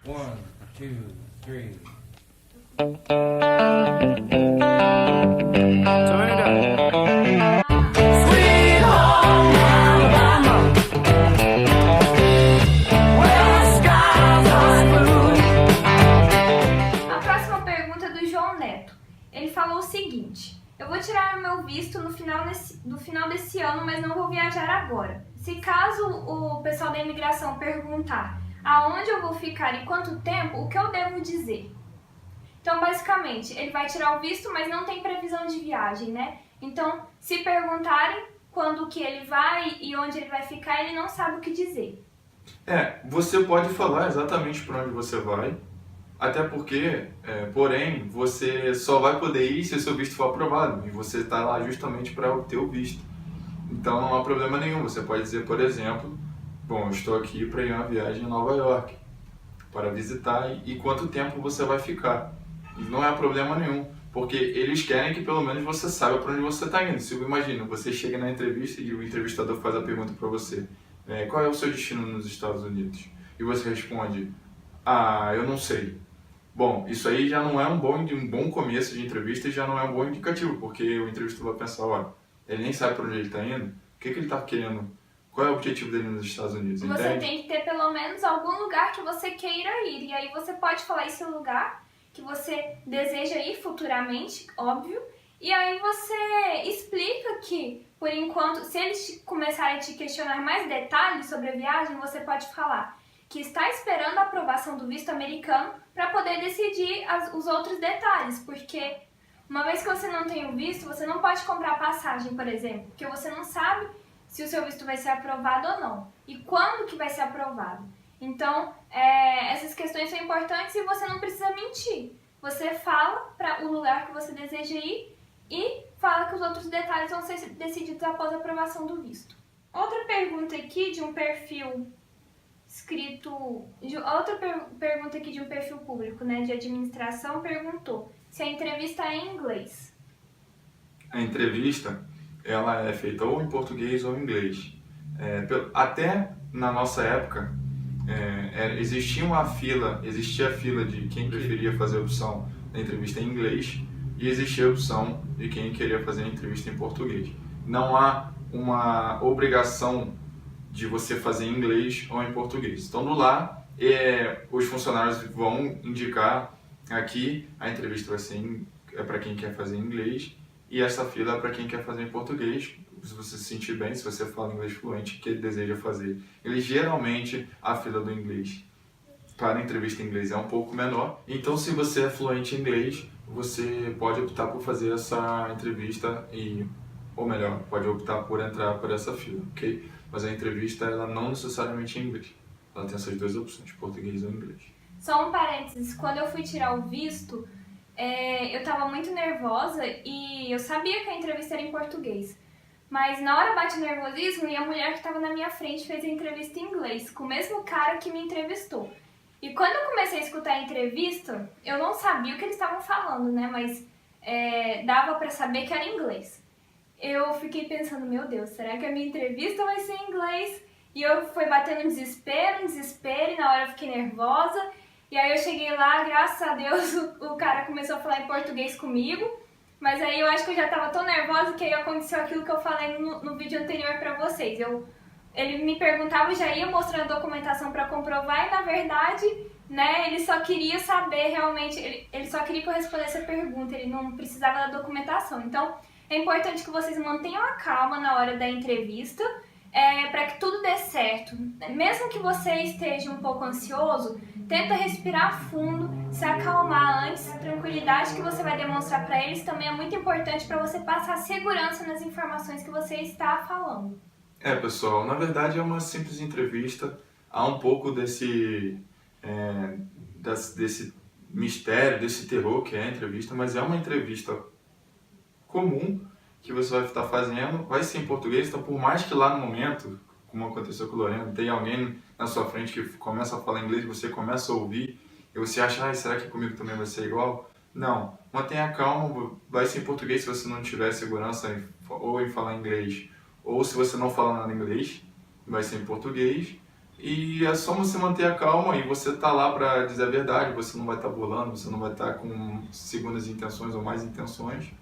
One, two, three. Turn it up. Sweet home Alabama, where the skies are blue. A próxima pergunta é do João Neto. Ele falou o seguinte: eu vou tirar o meu visto no final desse ano, mas não vou viajar agora. Se caso o pessoal da imigração perguntar aonde eu vou ficar e quanto tempo, o que eu devo dizer? Então, basicamente, ele vai tirar o visto, mas não tem previsão de viagem, né? Então, se perguntarem quando que ele vai e onde ele vai ficar, ele não sabe o que dizer. Você pode falar exatamente para onde você vai, até porque, porém, você só vai poder ir se o seu visto for aprovado, e você está lá justamente para obter o visto. Então não há problema nenhum, você pode dizer, por exemplo, bom, eu estou aqui para ir a uma viagem a Nova York, para visitar, e quanto tempo você vai ficar. E não há problema nenhum, porque eles querem que pelo menos você saiba para onde você está indo. Se imagina, você chega na entrevista e o entrevistador faz a pergunta para você, qual é o seu destino nos Estados Unidos? E você responde, eu não sei. Bom, isso aí já não é um bom começo de entrevista e já não é um bom indicativo, porque o entrevistador vai pensar, olha, ele nem sabe para onde ele está indo, o que ele está querendo, qual é o objetivo dele nos Estados Unidos, Você entende? tem que ter pelo menos algum lugar que você queira ir. E aí você pode falar esse lugar que você deseja ir futuramente, óbvio. E aí você explica que, por enquanto, se eles começarem a te questionar mais detalhes sobre a viagem, você pode falar que está esperando a aprovação do visto americano para poder decidir os outros detalhes, porque uma vez que você não tem o visto, você não pode comprar passagem, por exemplo, porque você não sabe se o seu visto vai ser aprovado ou não, e quando que vai ser aprovado. Então, essas questões são importantes e você não precisa mentir. Você fala para o lugar que você deseja ir e fala que os outros detalhes vão ser decididos após a aprovação do visto. Outra pergunta aqui de um perfil pergunta aqui de um perfil público, né, de administração, perguntou se a entrevista é em inglês. A entrevista, ela é feita ou em português ou em inglês. Até na nossa época, existia a fila de quem preferia fazer a opção da entrevista em inglês e existia a opção de quem queria fazer a entrevista em português. Não há uma obrigação de você fazer em inglês ou em português. Estando lá, os funcionários vão indicar aqui a entrevista vai ser para quem quer fazer em inglês e essa fila é para quem quer fazer em português. Se você se sentir bem, se você fala inglês fluente, que ele deseja fazer. Geralmente, a fila do inglês para a entrevista em inglês é um pouco menor. Então, se você é fluente em inglês, você pode optar por fazer essa entrevista ou melhor, pode optar por entrar por essa fila, ok? Mas a entrevista, ela não necessariamente é em inglês. Ela tem essas duas opções, português ou inglês. Só um parênteses, quando eu fui tirar o visto, eu estava muito nervosa e eu sabia que a entrevista era em português. Mas na hora bate o nervosismo e a mulher que estava na minha frente fez a entrevista em inglês, com o mesmo cara que me entrevistou. E quando eu comecei a escutar a entrevista, eu não sabia o que eles estavam falando, né? Mas dava para saber que era em inglês. Eu fiquei pensando, meu Deus, será que a minha entrevista vai ser em inglês? E eu fui batendo um desespero, e na hora eu fiquei nervosa. E aí eu cheguei lá, graças a Deus, o cara começou a falar em português comigo. Mas aí eu acho que eu já tava tão nervosa que aí aconteceu aquilo que eu falei no vídeo anterior pra vocês. Ele me perguntava e já ia mostrando a documentação pra comprovar e na verdade, né, ele só queria saber realmente, ele só queria que eu respondesse a pergunta, ele não precisava da documentação. Então, é importante que vocês mantenham a calma na hora da entrevista, para que tudo dê certo. Mesmo que você esteja um pouco ansioso, tenta respirar fundo, se acalmar antes. A tranquilidade que você vai demonstrar para eles também é muito importante para você passar segurança nas informações que você está falando. Pessoal, na verdade é uma simples entrevista. Há um pouco desse mistério, desse terror que é a entrevista, mas é uma entrevista comum que você vai estar fazendo, vai ser em português, então por mais que lá no momento, como aconteceu com o Lorena, tem alguém na sua frente que começa a falar inglês, você começa a ouvir, e você acha, será que comigo também vai ser igual? Não, mantenha calma, vai ser em português se você não tiver segurança ou em falar inglês, ou se você não fala nada inglês, vai ser em português, E é só você manter a calma e você tá lá para dizer a verdade, você não vai estar bolando, você não vai estar com segundas intenções ou mais intenções.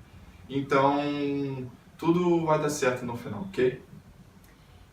Então, tudo vai dar certo no final, ok?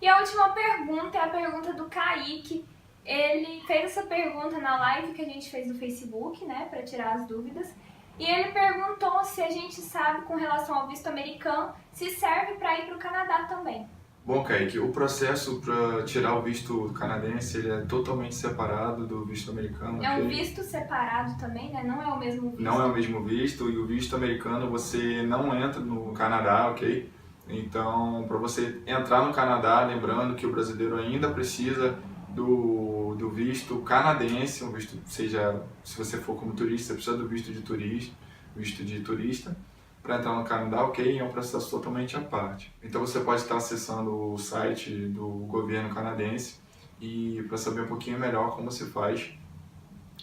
E a última pergunta é a pergunta do Kaique. Ele fez essa pergunta na live que a gente fez no Facebook, né, para tirar as dúvidas. E ele perguntou se a gente sabe, com relação ao visto americano, se serve para ir para o Canadá também. Bom, Kaique, o processo para tirar o visto canadense ele é totalmente separado do visto americano. É um ok? visto separado também, né? Não é o mesmo visto. Não é o mesmo visto e o visto americano você não entra no Canadá, ok? Então, para você entrar no Canadá, lembrando que o brasileiro ainda precisa do visto canadense, um visto, seja, se você for como turista, você precisa do visto de turista, para entrar no Canadá, ok? É um processo totalmente à parte. Então você pode estar acessando o site do governo canadense e para saber um pouquinho melhor como se faz,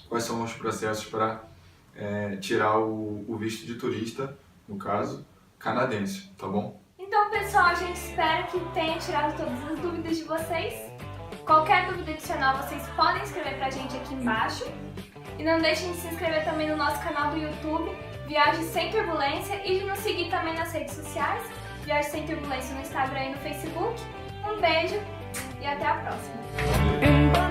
quais são os processos para tirar o visto de turista, no caso, canadense, tá bom? Então, pessoal, a gente espera que tenha tirado todas as dúvidas de vocês. Qualquer dúvida adicional, vocês podem escrever pra gente aqui embaixo. E não deixem de se inscrever também no nosso canal do YouTube, Viagem Sem Turbulência, e de nos seguir também nas redes sociais, Viagem Sem Turbulência no Instagram e no Facebook. Um beijo e até a próxima!